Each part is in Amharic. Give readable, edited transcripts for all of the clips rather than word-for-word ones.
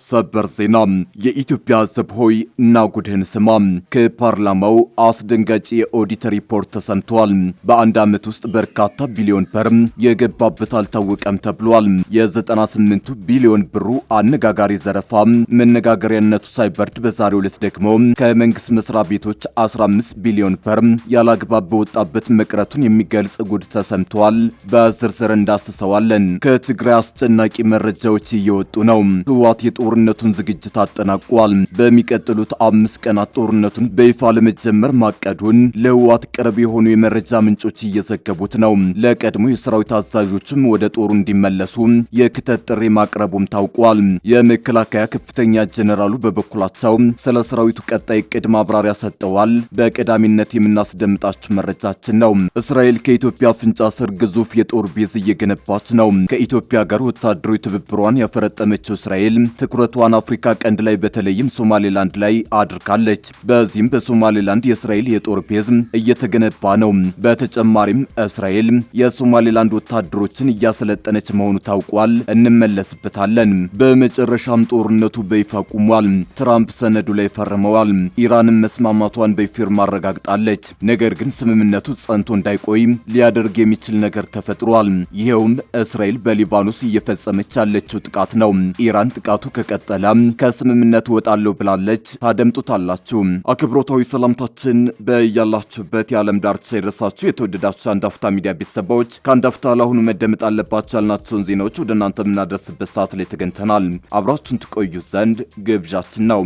ሰበር ዜና የኢትዮጵያ ሕዝብ ሆይ ናጉድህን ስማ። ከፓርላማው አስደንጋጭ የኦዲት ሪፖርት ተሰምቷል። በአንድ ዓመት ውስጥ በርካታ ቢሊዮን ብር የገባበት አልታወቀም ተብሏል። የ98 ቢሊዮን ብሩ አነጋጋሪ ዘረፋ መነጋገሪያነቱ ሳይበርድ በዛሬው ዕለት ደግሞ ከመንግስት መስሪያ ቤቶች 15 ቢሊዮን ብር ያላግባብ በወጣበት መቅረቱን የሚገልጽ ጉድ ተሰምቷል። በዝርዝር እንዳስሰዋለን። ከትግራይ አስጨናቂ መረጃዎች እየወጡ ነው። ህወሓት ጦርነቱን ዝግጅት አጠናቋል። በሚቀጥሉት 5 ቀናት ጦርነቱን በይፋ ለመጀመር ማቀዱን ለህወሓት ቅርብ የሆኑ የመረጃ ምንጮች እየዘገቡት ነው። ለቀድሞ የሰራዊት አዛዦችም ወደ ጦሩ እንዲመለሱ የክተት ጥሪ ማቅረቡም ታውቋል። የመከላከያ ከፍተኛ ጀነራሉ በበኩላቸው ስለ ሰራዊቱ ቀጣይ ዕቅድ ማብራሪያ ሰጥተዋል። በቀዳሚነት የምናስደምጣችሁ መረጃችን ነው። እስራኤል ከኢትዮጵያ አፍንጫ ስር ግዙፍ የጦር ቤዝ እየገነባች ነው። ከኢትዮጵያ ጋር ወታደራዊ ትብብሯን ያፈረጠመችው እስራኤል ትኩረቷን አፍሪካ ቀንድ ላይ በተለይም ሶማሌላንድ ላይ አድርጋለች። በዚህም በሶማሌላንድ የእስራኤል የጦር ቤዝ እየተገነባ ነው። በተጨማሪም እስራኤል የሶማሌላንድ ወታደሮችን እያሰለጠነች መሆኑ ታውቋል። እንመለስበታለን። በመጨረሻም ጦርነቱ በይፋ ቆሟል። ትራምፕ ሰነዱ ላይ ፈርመዋል። ኢራንም መስማማቷን በፊርማ አረጋግጣለች። ነገር ግን ስምምነቱ ጸንቶ እንዳይቆይ ሊያደርግ የሚችል ነገር ተፈጥሯል። ይሄውም እስራኤል በሊባኖስ እየፈጸመች ያለችው ጥቃት ነው። ኢራን ጥቃቱ ከቀጠለ ከስምምነቱ ወጣለው ብላለች። ታደምጡታላችሁ። አክብሮታዊ ሰላምታችን በያላችሁበት የዓለም ዳርቻ ይድረሳችሁ። የተወደዳችሁ አንድ አፍታ ሚዲያ ቤተሰቦች ከአንድ አፍታ ለአሁኑ መደመጥ አለባቸው ያልናቸውን ዜናዎች ወደ እናንተ የምናደርስበት ሰዓት ላይ ተገኝተናል። አብራችሁን ትቆዩ ዘንድ ግብዣችን ነው።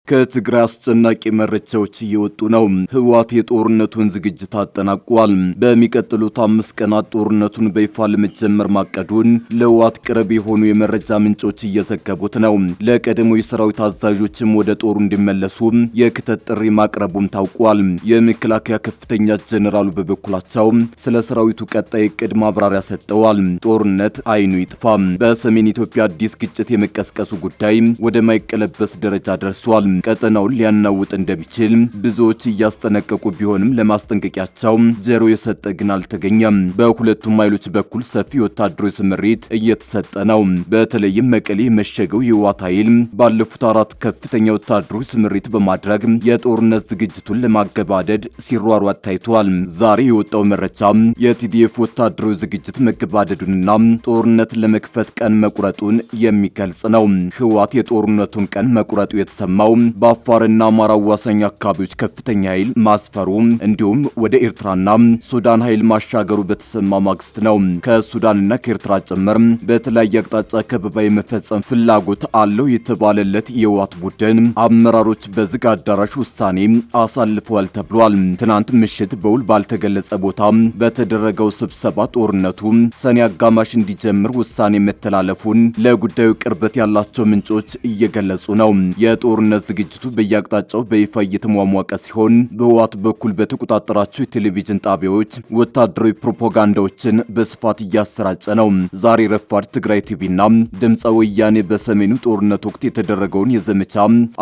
ከትግራይ አስጨናቂ መረጃዎች እየወጡ ነው። ህወሓት የጦርነቱን ዝግጅት አጠናቋል። በሚቀጥሉት 5 ቀናት ጦርነቱን በይፋ ለመጀመር ማቀዱን ለህወሓት ቅርብ የሆኑ የመረጃ ምንጮች እየዘገቡት ነው። ለቀድሞ የሰራዊት አዛዦችም ወደ ጦሩ እንዲመለሱ የክተት ጥሪ ማቅረቡም ታውቋል። የመከላከያ ከፍተኛ ጀነራሉ በበኩላቸው ስለ ሰራዊቱ ቀጣይ ዕቅድ ማብራሪያ ሰጥተዋል። ጦርነት አይኑ ይጥፋ። በሰሜን ኢትዮጵያ አዲስ ግጭት የመቀስቀሱ ጉዳይ ወደማይቀለበስ ደረጃ ደርሷል። ቀጠናውን ሊያናውጥ እንደሚችል ብዙዎች እያስጠነቀቁ ቢሆንም ለማስጠንቀቂያቸው ጆሮ የሰጠ ግን አልተገኘም። በሁለቱም ኃይሎች በኩል ሰፊ ወታደራዊ ስምሪት እየተሰጠ ነው። በተለይም መቀሌ የመሸገው የህወሓት ኃይል ባለፉት 4 ከፍተኛ ወታደራዊ ስምሪት በማድረግ የጦርነት ዝግጅቱን ለማገባደድ ሲሯሯጥ ታይቷል። ዛሬ የወጣው መረጃ የቲዲኤፍ ወታደራዊ ዝግጅት መገባደዱንና ጦርነት ለመክፈት ቀን መቁረጡን የሚገልጽ ነው። ህወሓት የጦርነቱን ቀን መቁረጡ የተሰማው በአፋርና አማራ አዋሳኝ አካባቢዎች ከፍተኛ ኃይል ማስፈሩ እንዲሁም ወደ ኤርትራና ሱዳን ኃይል ማሻገሩ በተሰማ ማግስት ነው። ከሱዳንና ከኤርትራ ጭምር በተለያየ አቅጣጫ ከበባ የመፈጸም ፍላጎት አለው የተባለለት የህወሓት ቡድን አመራሮች በዝግ አዳራሽ ውሳኔ አሳልፈዋል ተብሏል። ትናንት ምሽት በውል ባልተገለጸ ቦታ በተደረገው ስብሰባ ጦርነቱ ሰኔ አጋማሽ እንዲጀምር ውሳኔ መተላለፉን ለጉዳዩ ቅርበት ያላቸው ምንጮች እየገለጹ ነው። የጦርነት ዝግጅቱ በየአቅጣጫው በይፋ እየተሟሟቀ ሲሆን በህወሓት በኩል በተቆጣጠራቸው የቴሌቪዥን ጣቢያዎች ወታደራዊ ፕሮፓጋንዳዎችን በስፋት እያሰራጨ ነው። ዛሬ ረፋድ ትግራይ ቲቪና ድምፀ ወያኔ በሰሜኑ ጦርነት ወቅት የተደረገውን የዘመቻ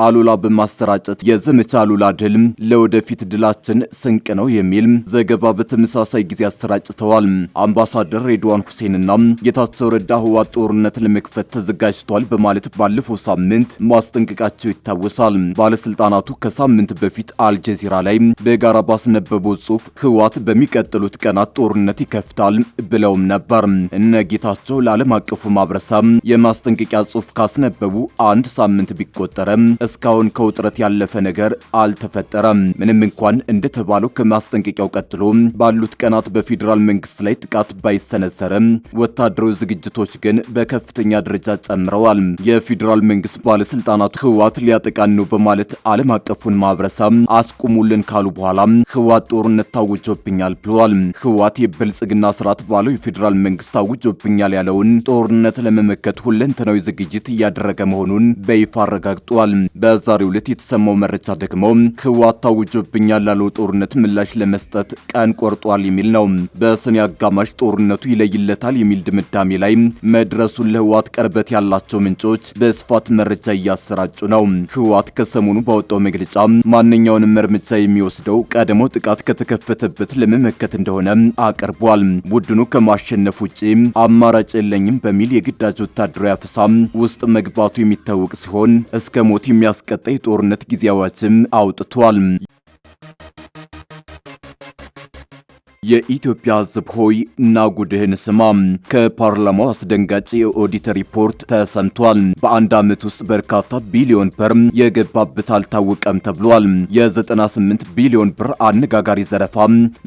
አሉላ በማሰራጨት የዘመቻ አሉላ ድል ለወደፊት ድላችን ስንቅ ነው የሚል ዘገባ በተመሳሳይ ጊዜ አሰራጭተዋል። አምባሳደር ሬድዋን ሁሴንና ጌታቸው ረዳ ህወሓት ጦርነት ለመክፈት ተዘጋጅቷል በማለት ባለፈው ሳምንት ማስጠንቀቃቸው ይታወሳል። ባለስልጣናቱ ከሳምንት በፊት አልጀዚራ ላይ በጋራ ባስነበበው ጽሑፍ ህወሓት በሚቀጥሉት ቀናት ጦርነት ይከፍታል ብለውም ነበር። እነ ጌታቸው ለዓለም አቀፉ ማህበረሰብ የማስጠንቀቂያ ጽሑፍ ካስነበቡ 1 ሳምንት ቢቆጠረም እስካሁን ከውጥረት ያለፈ ነገር አልተፈጠረም። ምንም እንኳን እንደተባለው ከማስጠንቀቂያው ቀጥሎ ባሉት ቀናት በፌዴራል መንግስት ላይ ጥቃት ባይሰነዘርም ወታደራዊ ዝግጅቶች ግን በከፍተኛ ደረጃ ጨምረዋል። የፌዴራል መንግስት ባለስልጣናቱ ህወሓት ሊያጠቃን ነው በማለት ዓለም አቀፉን ማህበረሰብ አስቁሙልን ካሉ በኋላ ህወሓት ጦርነት ታውጆብኛል ብለዋል። ህወሓት የብልጽግና ስርዓት ባለው የፌዴራል መንግስት ታውጆብኛል ያለውን ጦርነት ለመመከት ሁለንተናዊ ዝግጅት እያደረገ መሆኑን በይፋ አረጋግጧል። በዛሬው ዕለት የተሰማው መረጃ ደግሞ ህወሓት ታውጆብኛል ላለው ጦርነት ምላሽ ለመስጠት ቀን ቆርጧል የሚል ነው። በሰኔ አጋማሽ ጦርነቱ ይለይለታል የሚል ድምዳሜ ላይ መድረሱን ለህወሓት ቅርበት ያላቸው ምንጮች በስፋት መረጃ እያሰራጩ ነው። ህወሓት ከሰሞኑ ባወጣው መግለጫ ማንኛውንም እርምጃ የሚወስደው ቀድሞ ጥቃት ከተከፈተበት ለመመከት እንደሆነ አቅርቧል። ቡድኑ ከማሸነፍ ውጪ አማራጭ የለኝም በሚል የግዳጅ ወታደራዊ አፈሳ ውስጥ መግባቱ የሚታወቅ ሲሆን እስከ ሞት የሚያስቀጣ የጦርነት ጊዜ አዋጅም አውጥቷል። የኢትዮጵያ ሕዝብ ሆይ እና ጉድህን ስማ። ከፓርላማው አስደንጋጭ የኦዲት ሪፖርት ተሰምቷል። በአንድ ዓመት ውስጥ በርካታ ቢሊዮን ብር የገባበት አልታወቀም ተብሏል። የ98 ቢሊዮን ብር አነጋጋሪ ዘረፋ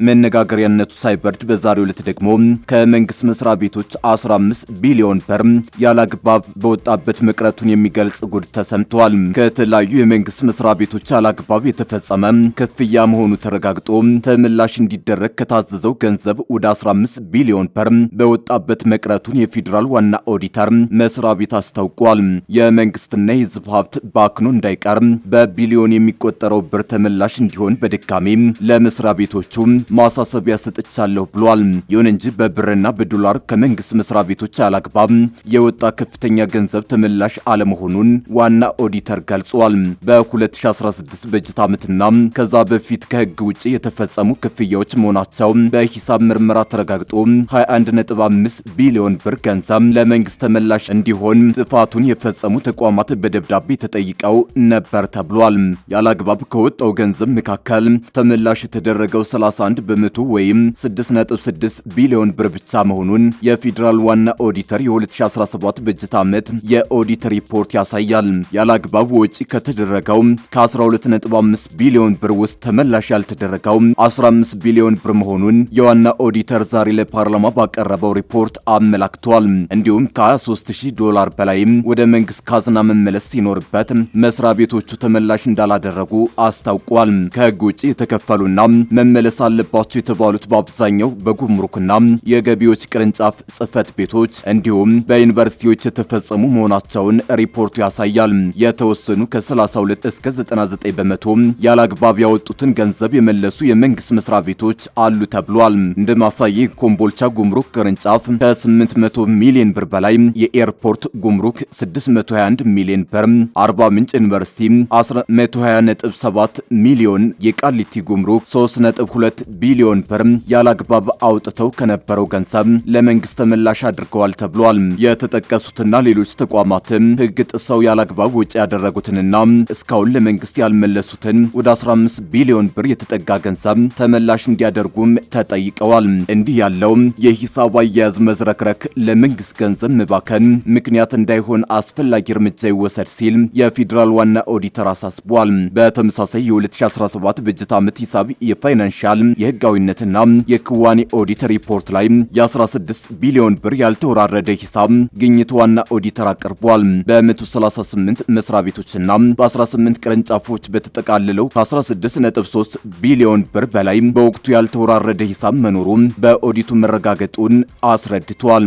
መነጋገሪያነቱ ሳይበርድ በዛሬው ዕለት ደግሞ ከመንግስት መስሪያ ቤቶች 15 ቢሊዮን ብር ያላግባብ በወጣበት መቅረቱን የሚገልጽ ጉድ ተሰምቷል። ከተለያዩ የመንግስት መስሪያ ቤቶች ያላግባብ የተፈጸመ ክፍያ መሆኑ ተረጋግጦ ተምላሽ እንዲደረግ ዘው ገንዘብ ወደ 15 ቢሊዮን ብር በወጣበት መቅረቱን የፌዴራል ዋና ኦዲተር መስሪያ ቤት አስታውቋል። የመንግስትና የህዝብ ሀብት ባክኖ እንዳይቀር በቢሊዮን የሚቆጠረው ብር ተመላሽ እንዲሆን በድጋሚ ለመስሪያ ቤቶቹ ማሳሰቢያ ሰጥቻለሁ ብሏል። ይሁን እንጂ በብርና በዶላር ከመንግስት መስሪያ ቤቶች ያላግባብ የወጣ ከፍተኛ ገንዘብ ተመላሽ አለመሆኑን ዋና ኦዲተር ገልጿል። በ2016 በጀት ዓመትና ከዛ በፊት ከህግ ውጪ የተፈጸሙ ክፍያዎች መሆናቸው በሂሳብ ምርመራ ተረጋግጦ 21.5 ቢሊዮን ብር ገንዘብ ለመንግስት ተመላሽ እንዲሆን ጥፋቱን የፈጸሙ ተቋማት በደብዳቤ ተጠይቀው ነበር ተብሏል። ያላግባብ ከወጣው ገንዘብ መካከል ተመላሽ የተደረገው 31 በመቶ ወይም 6.6 ቢሊዮን ብር ብቻ መሆኑን የፌዴራል ዋና ኦዲተር የ2017 በጀት ዓመት የኦዲት ሪፖርት ያሳያል። ያላግባብ ወጪ ከተደረገው ከ12.5 ቢሊዮን ብር ውስጥ ተመላሽ ያልተደረገው 15 ቢሊዮን ብር መሆኑን የዋና ኦዲተር ዛሬ ለፓርላማ ባቀረበው ሪፖርት አመላክቷል። እንዲሁም ከ23000 በላይ ወደ መንግስት ካዝና መመለስ ሲኖርበት መስሪያ ቤቶቹ ተመላሽ እንዳላደረጉ አስታውቋል። ከህግ ውጪ የተከፈሉና መመለስ አለባቸው የተባሉት በአብዛኛው በጉምሩክና የገቢዎች ቅርንጫፍ ጽህፈት ቤቶች እንዲሁም በዩኒቨርሲቲዎች የተፈጸሙ መሆናቸውን ሪፖርቱ ያሳያል። የተወሰኑ ከ32 እስከ 99 በመቶ ያላግባብ ያወጡትን ገንዘብ የመለሱ የመንግስት መስሪያ ቤቶች አሉ ተብሏል። እንደ ማሳዬ ኮምቦልቻ ጉምሩክ ቅርንጫፍ ከ800 ሚሊዮን ብር በላይ፣ የኤርፖርት ጉምሩክ 621 ሚሊዮን ብር፣ አርባ ምንጭ ዩኒቨርሲቲ 120.7 ሚሊዮን፣ የቃሊቲ ጉምሩክ 3.2 ቢሊዮን ብር ያላግባብ አውጥተው ከነበረው ገንዘብ ለመንግስት ተመላሽ አድርገዋል ተብሏል። የተጠቀሱትና ሌሎች ተቋማትም ህግ ጥሰው ያላግባብ ወጪ ያደረጉትንና እስካሁን ለመንግስት ያልመለሱትን ወደ 15 ቢሊዮን ብር የተጠጋ ገንዘብ ተመላሽ እንዲያደርጉም ተጠይቀዋል። እንዲህ ያለው የሂሳብ አያያዝ መዝረክረክ ለመንግስት ገንዘብ መባከን ምክንያት እንዳይሆን አስፈላጊ እርምጃ ይወሰድ ሲል የፌዴራል ዋና ኦዲተር አሳስቧል። በተመሳሳይ የ2017 በጀት ዓመት ሂሳብ የፋይናንሻል የህጋዊነትና የክዋኔ ኦዲት ሪፖርት ላይ የ16 ቢሊዮን ብር ያልተወራረደ ሂሳብ ግኝት ዋና ኦዲተር አቅርቧል። በ138 መስሪያ ቤቶችና በ18 ቅርንጫፎች በተጠቃለለው ከ16.3 ቢሊዮን ብር በላይ በወቅቱ ያልተወራረደ ሂሳብ መኖሩ በኦዲቱ መረጋገጡን አስረድቷል።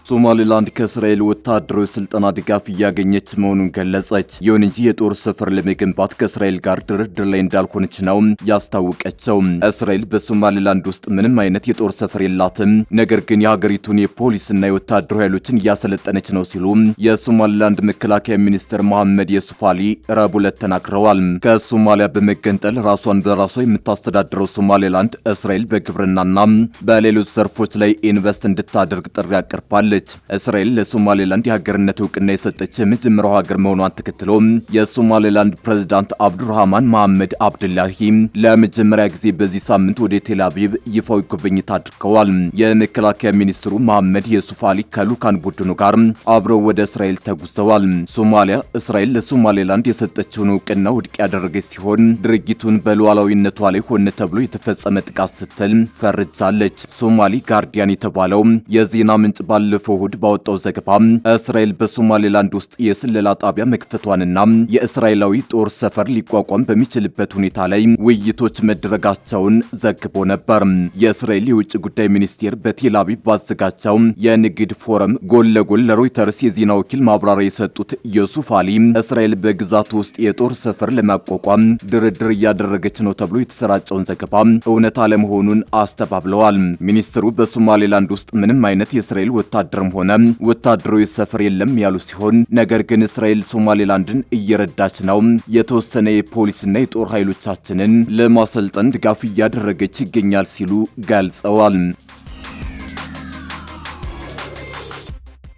ሶማሌላንድ ከእስራኤል ወታደራዊ ስልጠና ድጋፍ እያገኘች መሆኑን ገለጸች። ይሁን እንጂ የጦር ሰፈር ለመገንባት ከእስራኤል ጋር ድርድር ላይ እንዳልሆነች ነው ያስታወቀችው። እስራኤል በሶማሌላንድ ውስጥ ምንም አይነት የጦር ሰፈር የላትም፣ ነገር ግን የሀገሪቱን የፖሊስና የወታደራዊ ኃይሎችን እያሰለጠነች ነው ሲሉ የሶማሌላንድ መከላከያ ሚኒስትር መሐመድ የሱፍ አሊ ረቡዕ ዕለት ተናግረዋል። ከሶማሊያ በመገንጠል ራሷን በራሷ የምታስተዳድረው ሶማሌላንድ እስራኤል በግብርናና በሌሎች ዘርፎች ላይ ኢንቨስት እንድታደርግ ጥሪ አቅርባለች። እስራኤል ለሶማሌላንድ የሀገርነት እውቅና የሰጠች የመጀመሪያው ሀገር መሆኗን ተከትሎ የሶማሌላንድ ፕሬዝዳንት አብዱራህማን መሐመድ አብዱላሂ ለመጀመሪያ ጊዜ በዚህ ሳምንት ወደ ቴል አቪቭ ይፋዊ ጉብኝት አድርገዋል። የመከላከያ ሚኒስትሩ መሐመድ የሱፍ አሊ ከልዑካን ቡድኑ ጋር አብረው ወደ እስራኤል ተጉዘዋል። ሶማሊያ እስራኤል ለሶማሌላንድ የሰጠችውን እውቅና ውድቅ ያደረገች ሲሆን ድርጊቱን በሉዓላዊነቷ ላይ ሆነ ተብሎ የተፈጸመ ጥቃት ስትል ፈርጃለች። ሶማሊ ጋርዲያን የተባለው የዜና ምንጭ ባለፈው እሁድ ባወጣው ዘገባ እስራኤል በሶማሌላንድ ውስጥ የስለላ ጣቢያ መክፈቷንና የእስራኤላዊ ጦር ሰፈር ሊቋቋም በሚችልበት ሁኔታ ላይ ውይይቶች መደረጋቸውን ዘግቦ ነበር። የእስራኤል የውጭ ጉዳይ ሚኒስቴር በቴል አቪቭ ባዘጋጀው የንግድ ፎረም ጎን ለጎን ለሮይተርስ የዜና ወኪል ማብራሪያ የሰጡት ዩሱፍ አሊ እስራኤል በግዛቱ ውስጥ የጦር ሰፈር ለማቋቋም ድርድር እያደረገች ነው ተብሎ የተሰራጨውን ዘገባ እውነት አለመሆኑን አስተባብለዋል። ሚኒስትሩ በሶማሌላንድ ውስጥ ምንም አይነት የእስራኤል ወታደራዊ ወታደርም ሆነ ወታደራዊ ሰፈር የለም ያሉ ሲሆን ነገር ግን እስራኤል ሶማሌላንድን እየረዳች ነው፣ የተወሰነ የፖሊስና የጦር ኃይሎቻችንን ለማሰልጠን ድጋፍ እያደረገች ይገኛል ሲሉ ገልጸዋል።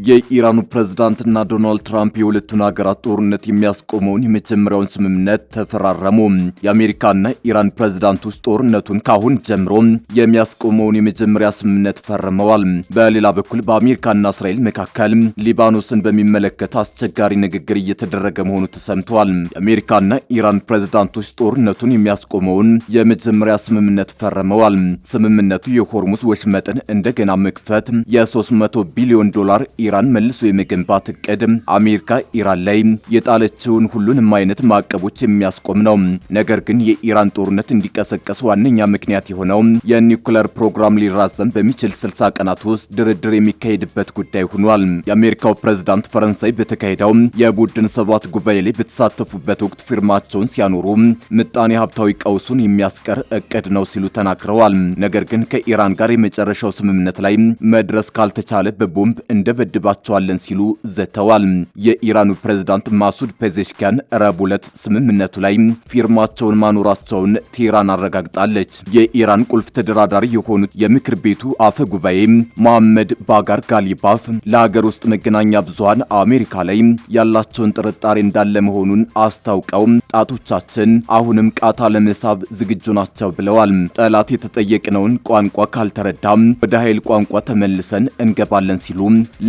የኢራኑ ፕሬዝዳንትና ዶናልድ ትራምፕ የሁለቱን ሀገራት ጦርነት የሚያስቆመውን የመጀመሪያውን ስምምነት ተፈራረሙ። የአሜሪካና ኢራን ፕሬዝዳንቶች ጦርነቱን ካሁን ጀምሮ የሚያስቆመውን የመጀመሪያ ስምምነት ፈርመዋል። በሌላ በኩል በአሜሪካና እስራኤል መካከል ሊባኖስን በሚመለከት አስቸጋሪ ንግግር እየተደረገ መሆኑ ተሰምቷል። የአሜሪካና ኢራን ፕሬዝዳንቶች ጦርነቱን የሚያስቆመውን የመጀመሪያ ስምምነት ፈርመዋል። ስምምነቱ የሆርሙዝ ወሽመጥን እንደገና መክፈት፣ የ300 ቢሊዮን ዶላር ኢራን መልሶ የመገንባት እቅድ፣ አሜሪካ ኢራን ላይ የጣለችውን ሁሉንም አይነት ማዕቀቦች የሚያስቆም ነው። ነገር ግን የኢራን ጦርነት እንዲቀሰቀስ ዋነኛ ምክንያት የሆነው የኒውክሌር ፕሮግራም ሊራዘም በሚችል 60 ቀናት ውስጥ ድርድር የሚካሄድበት ጉዳይ ሆኗል። የአሜሪካው ፕሬዝዳንት ፈረንሳይ በተካሄደው የቡድን ሰባት ጉባኤ ላይ በተሳተፉበት ወቅት ፊርማቸውን ሲያኖሩ ምጣኔ ሀብታዊ ቀውሱን የሚያስቀር እቅድ ነው ሲሉ ተናግረዋል። ነገር ግን ከኢራን ጋር የመጨረሻው ስምምነት ላይ መድረስ ካልተቻለ በቦምብ እንደበድባቸዋለን ሲሉ ዝተዋል። የኢራኑ ፕሬዝዳንት ማሱድ ፔዜሽኪያን ረቡዕ ዕለት ስምምነቱ ላይ ፊርማቸውን ማኖራቸውን ቴህራን አረጋግጣለች። የኢራን ቁልፍ ተደራዳሪ የሆኑት የምክር ቤቱ አፈ ጉባኤ መሐመድ ባጋር ጋሊባፍ ለሀገር ውስጥ መገናኛ ብዙሃን አሜሪካ ላይ ያላቸውን ጥርጣሬ እንዳለ መሆኑን አስታውቀው ጣቶቻችን አሁንም ቃታ ለመሳብ ዝግጁ ናቸው ብለዋል። ጠላት የተጠየቅነውን ቋንቋ ካልተረዳም ወደ ኃይል ቋንቋ ተመልሰን እንገባለን ሲሉ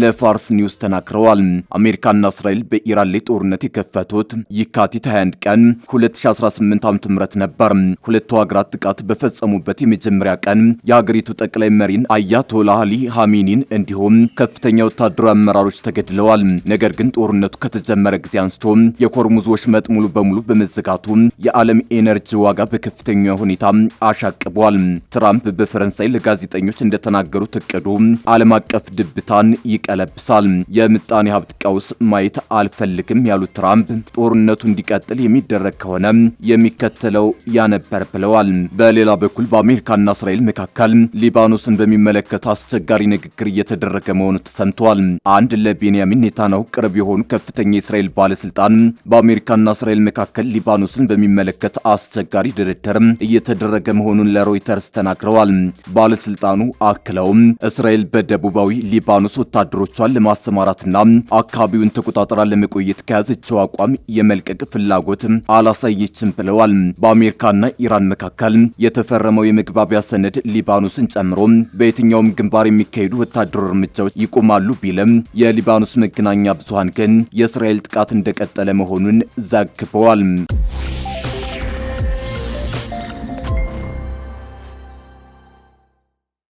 ለፋርስ ኒውስ ተናግረዋል። አሜሪካና እስራኤል በኢራን ላይ ጦርነት የከፈቱት የካቲት 21 ቀን 2018 ዓ.ም ነበር። ሁለቱ ሀገራት ጥቃት በፈጸሙበት የመጀመሪያ ቀን የሀገሪቱ ጠቅላይ መሪን አያቶላህ አሊ ሐሜኒን እንዲሁም ከፍተኛ ወታደራዊ አመራሮች ተገድለዋል። ነገር ግን ጦርነቱ ከተጀመረ ጊዜ አንስቶ የሆርሙዝ ወሽመጥ ሙሉ በሙሉ በመዘጋቱ የዓለም ኤነርጂ ዋጋ በከፍተኛ ሁኔታ አሻቅቧል። ትራምፕ በፈረንሳይ ለጋዜጠኞች እንደተናገሩት እቅዱ ዓለም አቀፍ ድብታን ይቀለብሳል፣ የምጣኔ ሀብት ቀውስ ማየት አልፈልግም ያሉት ትራምፕ ጦርነቱ እንዲቀጥል የሚደረግ ከሆነ የሚከተለው ያነበር ብለዋል። በሌላ በኩል በአሜሪካና እስራኤል መካከል ሊባኖስን በሚመለከት አስቸጋሪ ንግግር እየተደረገ መሆኑ ተሰምቷል። አንድ ለቤንያሚን ኔታንያሁ ቅርብ የሆኑ ከፍተኛ የእስራኤል ባለስልጣን በአሜሪካና እስራኤል መካከል ሊባኖስን በሚመለከት አስቸጋሪ ድርድር እየተደረገ መሆኑን ለሮይተርስ ተናግረዋል። ባለስልጣኑ አክለውም እስራኤል በደቡባዊ ሊባኖስ ወታደሮቿን ለማሰማራትና አካባቢውን ተቆጣጥራ ለመቆየት ከያዘችው አቋም የመልቀቅ ፍላጎት አላሳየችም ብለዋል። በአሜሪካና ኢራን መካከል የተፈረመው የመግባቢያ ሰነድ ሊባኖስን ጨምሮ በየትኛውም ግንባር የሚካሄዱ ወታደራዊ እርምጃዎች ይቆማሉ ቢልም የሊባኖስ መገናኛ ብዙሃን ግን የእስራኤል ጥቃት እንደቀጠለ መሆኑን ዘግበዋል።